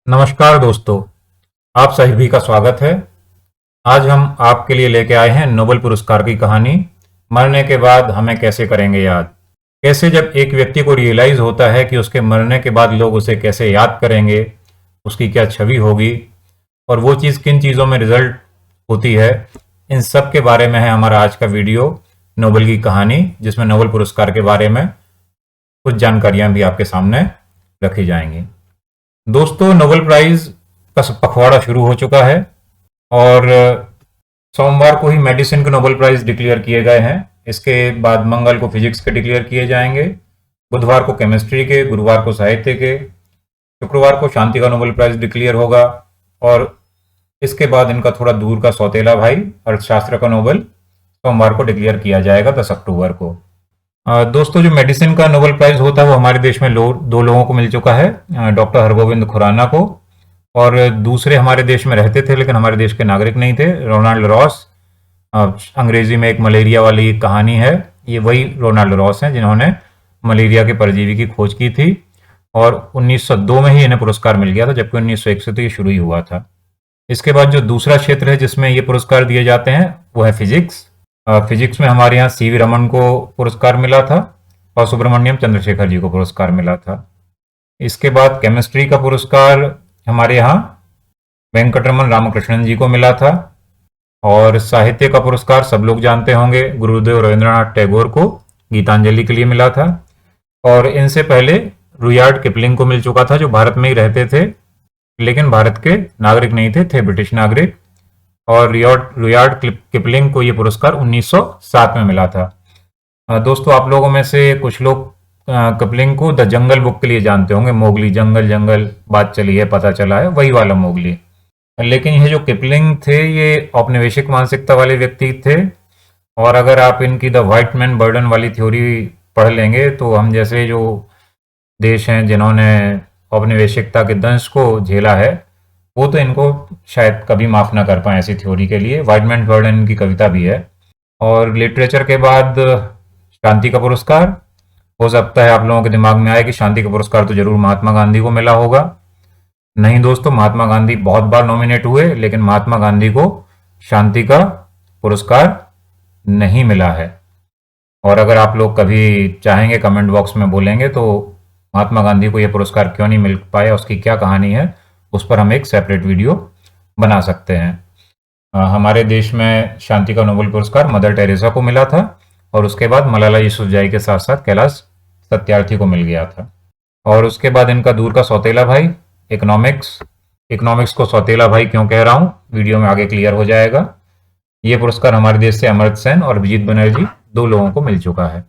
नमस्कार दोस्तों, आप सभी का स्वागत है। आज हम आपके लिए लेके आए हैं नोबेल पुरस्कार की कहानी। मरने के बाद हमें कैसे करेंगे याद। कैसे जब एक व्यक्ति को रियलाइज होता है कि उसके मरने के बाद लोग उसे कैसे याद करेंगे, उसकी क्या छवि होगी और वो चीज़ किन चीज़ों में रिजल्ट होती है, इन सब के बारे में है हमारा आज का वीडियो नोबेल की कहानी, जिसमें नोबेल पुरस्कार के बारे में कुछ जानकारियां भी आपके सामने रखी जाएंगी। दोस्तों, नोबेल प्राइज का पखवाड़ा शुरू हो चुका है और सोमवार को ही मेडिसिन के नोबेल प्राइज डिक्लेयर किए गए हैं। इसके बाद मंगल को फिजिक्स के डिक्लेयर किए जाएंगे, बुधवार को केमिस्ट्री के, गुरुवार को साहित्य के, शुक्रवार को शांति का नोबेल प्राइज डिक्लेयर होगा और इसके बाद इनका थोड़ा दूर का सौतेला भाई अर्थशास्त्र का नोबेल सोमवार को डिक्लेयर किया जाएगा 10 अक्टूबर को। दोस्तों, जो मेडिसिन का नोबेल प्राइज होता है वो हमारे देश में दो लोगों को मिल चुका है, डॉक्टर हरगोविंद खुराना को, और दूसरे हमारे देश में रहते थे लेकिन हमारे देश के नागरिक नहीं थे, रोनाल्ड रॉस। अंग्रेजी में एक मलेरिया वाली कहानी है, ये वही रोनाल्ड रॉस हैं जिन्होंने मलेरिया के परजीवी की खोज की थी और 1902 में ही इन्हें पुरस्कार मिल गया था, जबकि 1901 से तो ये शुरू ही हुआ था। इसके बाद जो दूसरा क्षेत्र है जिसमें ये पुरस्कार दिए जाते हैं वो है फिजिक्स। फिजिक्स में हमारे यहाँ सीवी रमन को पुरस्कार मिला था और सुब्रमण्यम चंद्रशेखर जी को पुरस्कार मिला था। इसके बाद केमिस्ट्री का पुरस्कार हमारे यहाँ वेंकटरमन रामकृष्णन जी को मिला था और साहित्य का पुरस्कार सब लोग जानते होंगे, गुरुदेव रविंद्रनाथ टैगोर को गीतांजलि के लिए मिला था। और इनसे पहले रुयार्ड किपलिंग को मिल चुका था, जो भारत में ही रहते थे लेकिन भारत के नागरिक नहीं थे ब्रिटिश नागरिक, और रुयार्ड किपलिंग को ये पुरस्कार 1907 में मिला था। दोस्तों, आप लोगों में से कुछ लोग किपलिंग को द जंगल बुक के लिए जानते होंगे, मोगली, जंगल जंगल बात चली है पता चला है, वही वाला मोगली। लेकिन ये जो किपलिंग थे ये औपनिवेशिक मानसिकता वाले व्यक्ति थे और अगर आप इनकी द व्हाइट मैन बर्डन वाली थ्योरी पढ़ लेंगे तो हम जैसे जो देश हैं जिन्होंने औपनिवेशिकता के दंश को झेला है वो तो इनको शायद कभी माफ ना कर पाए ऐसी थ्योरी के लिए। व्हाइट मैन बर्डन की कविता भी है। और लिटरेचर के बाद शांति का पुरस्कार, हो सकता है आप लोगों के दिमाग में आए कि शांति का पुरस्कार तो जरूर महात्मा गांधी को मिला होगा। नहीं दोस्तों, महात्मा गांधी बहुत बार नॉमिनेट हुए लेकिन महात्मा गांधी को शांति का पुरस्कार नहीं मिला है। और अगर आप लोग कभी चाहेंगे कमेंट बॉक्स में बोलेंगे तो महात्मा गांधी को यह पुरस्कार क्यों नहीं मिल पाया, उसकी क्या कहानी है, उस पर हम एक सेपरेट वीडियो बना सकते हैं। हमारे देश में शांति का नोबेल पुरस्कार मदर टेरेसा को मिला था और उसके बाद मलाला यूसुफजई के साथ साथ कैलाश सत्यार्थी को मिल गया था। और उसके बाद इनका दूर का सौतेला भाई इकोनॉमिक्स को सौतेला भाई क्यों कह रहा हूँ वीडियो में आगे क्लियर हो जाएगा। ये पुरस्कार हमारे देश से अमर्त्य सेन और अभिजीत बनर्जी दो लोगों को मिल चुका है।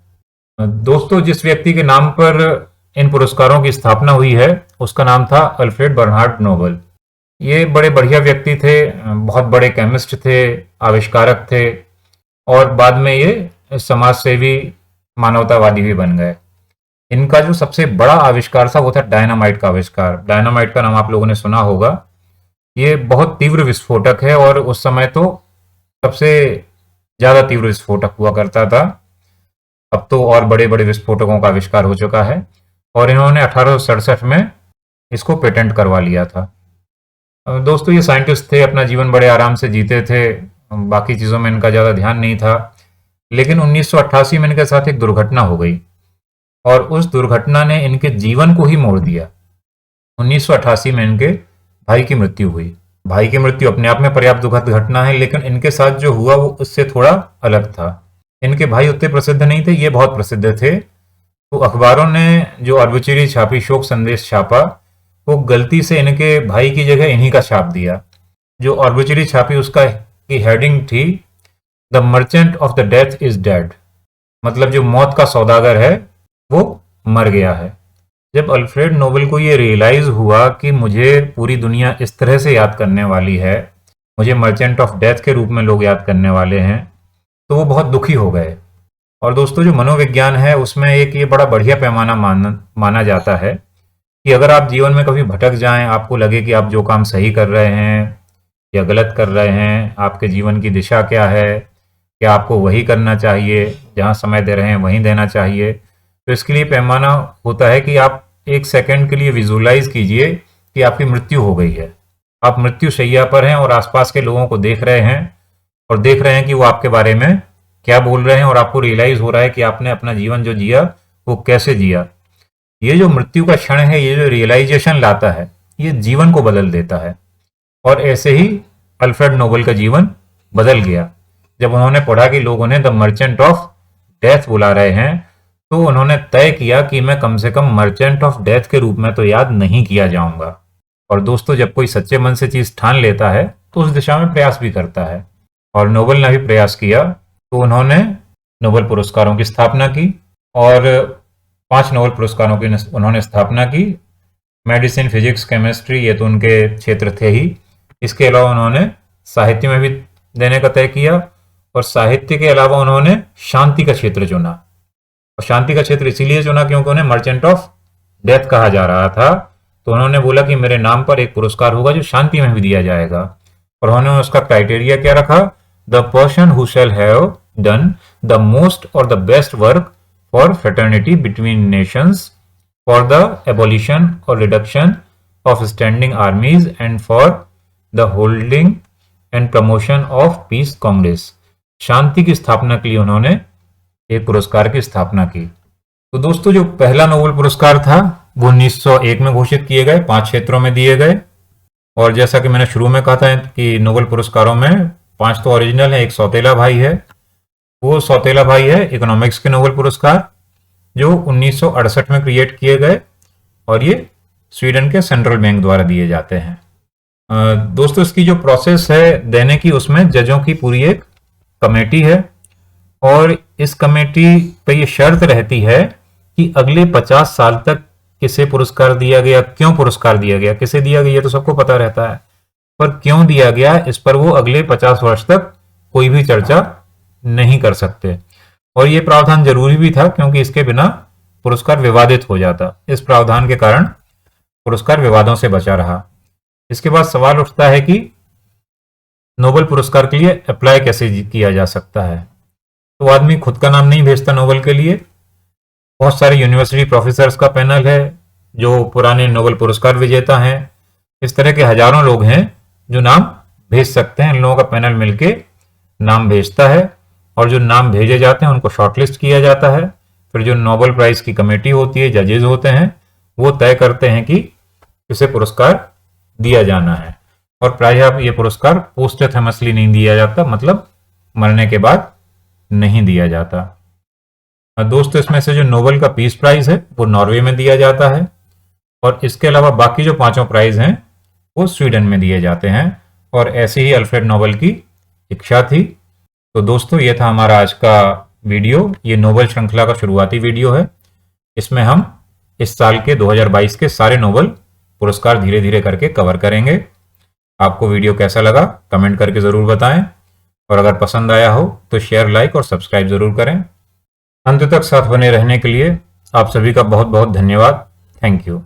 दोस्तों, जिस व्यक्ति के नाम पर इन पुरस्कारों की स्थापना हुई है उसका नाम था अल्फ्रेड बर्नहार्ड नोबेल। ये बड़े बढ़िया व्यक्ति थे, बहुत बड़े केमिस्ट थे, आविष्कारक थे और बाद में ये समाज सेवी मानवतावादी भी बन गए। इनका जो सबसे बड़ा आविष्कार था वो था डायनामाइट का आविष्कार। डायनामाइट का नाम आप लोगों ने सुना होगा। ये बहुत तीव्र विस्फोटक है और उस समय तो सबसे ज्यादा तीव्र विस्फोटक हुआ करता था। अब तो और बड़े बड़े विस्फोटकों का आविष्कार हो चुका है और इन्होंने 1867 में इसको पेटेंट करवा लिया था। दोस्तों, ये साइंटिस्ट थे, अपना जीवन बड़े आराम से जीते थे, बाकी चीज़ों में इनका ज़्यादा ध्यान नहीं था। लेकिन 1988 में इनके साथ एक दुर्घटना हो गई और उस दुर्घटना ने इनके जीवन को ही मोड़ दिया। 1988 में इनके भाई की मृत्यु हुई। भाई की मृत्यु अपने आप में पर्याप्त दुखद घटना है, लेकिन इनके साथ जो हुआ वो उससे थोड़ा अलग था। इनके भाई उतने प्रसिद्ध नहीं थे, ये बहुत प्रसिद्ध थे। तो अखबारों ने जो अर्बुचरी छापी, शोक संदेश छापा, वो गलती से इनके भाई की जगह इन्हीं का छाप दिया। जो अर्बुचरी छापी उसका की हेडिंग थी the merchant of the death is dead, मतलब जो मौत का सौदागर है वो मर गया है। जब अल्फ्रेड नोबेल को ये रियलाइज हुआ कि मुझे पूरी दुनिया इस तरह से याद करने वाली है, मुझे मर्चेंट ऑफ डेथ के रूप में लोग याद करने वाले हैं, तो वो बहुत दुखी हो गए। और दोस्तों, जो मनोविज्ञान है उसमें एक ये बड़ा बढ़िया पैमाना माना जाता है कि अगर आप जीवन में कभी भटक जाएं, आपको लगे कि आप जो काम सही कर रहे हैं या गलत कर रहे हैं, आपके जीवन की दिशा क्या है, क्या आपको वही करना चाहिए, जहां समय दे रहे हैं वहीं देना चाहिए, तो इसके लिए पैमाना होता है कि आप एक सेकंड के लिए विजुलाइज कीजिए कि आपकी मृत्यु हो गई है, आप मृत्यु शैया पर हैं और आसपास के लोगों को देख रहे हैं और देख रहे हैं कि वो आपके बारे में क्या बोल रहे हैं, और आपको रियलाइज हो रहा है कि आपने अपना जीवन जो जिया वो कैसे जिया। ये जो मृत्यु का क्षण है, ये जो रियलाइजेशन लाता है, ये जीवन को बदल देता है। और ऐसे ही अल्फ्रेड नोबेल का जीवन बदल गया। जब उन्होंने पढ़ा कि लोग उन्हें द मर्चेंट ऑफ डेथ बुला रहे हैं, तो उन्होंने तय किया कि मैं कम से कम मर्चेंट ऑफ डेथ के रूप में तो याद नहीं किया जाऊंगा। और दोस्तों, जब कोई सच्चे मन से चीज ठान लेता है तो उस दिशा में प्रयास भी करता है, और नोबेल ने भी प्रयास किया। तो उन्होंने नोबेल पुरस्कारों की स्थापना की, और 5 नोबेल पुरस्कारों की उन्होंने स्थापना की। मेडिसिन, फिजिक्स, केमिस्ट्री, ये तो उनके क्षेत्र थे ही। इसके अलावा उन्होंने साहित्य में भी देने का तय किया, और साहित्य के अलावा उन्होंने शांति का क्षेत्र चुना। और शांति का क्षेत्र इसीलिए चुना क्योंकि उन्हें मर्चेंट ऑफ डेथ कहा जा रहा था। तो उन्होंने बोला कि मेरे नाम पर एक पुरस्कार होगा जो शांति में भी दिया जाएगा। और उन्होंने उसका क्राइटेरिया क्या रखा? The person who shall have done the most or the best work for fraternity between nations, for the abolition or reduction of standing armies, and for the holding and promotion of peace congress. शांति की स्थापना के लिए उन्होंने एक पुरस्कार की स्थापना की। तो दोस्तों, जो पहला नोबेल पुरस्कार था वो 1901 में घोषित किए गए, 5 क्षेत्रों में दिए गए। और जैसा कि मैंने शुरू में कहा था कि नोबेल पुरस्कारों में 5 तो ओरिजिनल है, एक सौतेला भाई है। वो सौतेला भाई है इकोनॉमिक्स के नोबेल पुरस्कार, जो 1968 में क्रिएट किए गए, और ये स्वीडन के सेंट्रल बैंक द्वारा दिए जाते हैं। दोस्तों, इसकी जो प्रोसेस है देने की, उसमें जजों की पूरी एक कमेटी है, और इस कमेटी पे ये शर्त रहती है कि अगले 50 साल तक किसे पुरस्कार दिया गया, क्यों पुरस्कार दिया गया, किसे दिया गया, ये तो सबको पता रहता है, पर क्यों दिया गया इस पर वो अगले 50 वर्ष तक कोई भी चर्चा नहीं कर सकते। और ये प्रावधान जरूरी भी था क्योंकि इसके बिना पुरस्कार विवादित हो जाता। इस प्रावधान के कारण पुरस्कार विवादों से बचा रहा। इसके बाद सवाल उठता है कि नोबेल पुरस्कार के लिए अप्लाई कैसे किया जा सकता है। तो आदमी खुद का नाम नहीं भेजता नोबेल के लिए। बहुत सारे यूनिवर्सिटी प्रोफेसर्स का पैनल है जो पुराने नोबेल पुरस्कार विजेता हैं। इस तरह के हजारों लोग हैं जो नाम भेज सकते हैं। इन लोगों का पैनल मिलके नाम भेजता है, और जो नाम भेजे जाते हैं उनको शॉर्टलिस्ट किया जाता है। फिर जो नोबेल प्राइज की कमेटी होती है, जजेज होते हैं, वो तय करते हैं कि किसे पुरस्कार दिया जाना है। और प्रायः ये पुरस्कार पोस्टथमसली नहीं दिया जाता, मतलब मरने के बाद नहीं दिया जाता। दोस्तों, इसमें से जो नोबेल का पीस प्राइज है वो नॉर्वे में दिया जाता है, और इसके अलावा बाकी जो 5 प्राइज हैं वो स्वीडन में दिए जाते हैं। और ऐसी ही अल्फ्रेड नोबेल की इच्छा थी। तो दोस्तों, ये था हमारा आज का वीडियो। ये नोबेल श्रृंखला का शुरुआती वीडियो है। इसमें हम इस साल के 2022 के सारे नोबेल पुरस्कार धीरे धीरे करके कवर करेंगे। आपको वीडियो कैसा लगा कमेंट करके ज़रूर बताएं, और अगर पसंद आया हो तो शेयर, लाइक और सब्सक्राइब ज़रूर करें। अंत तक साथ बने रहने के लिए आप सभी का बहुत बहुत धन्यवाद। Thank you.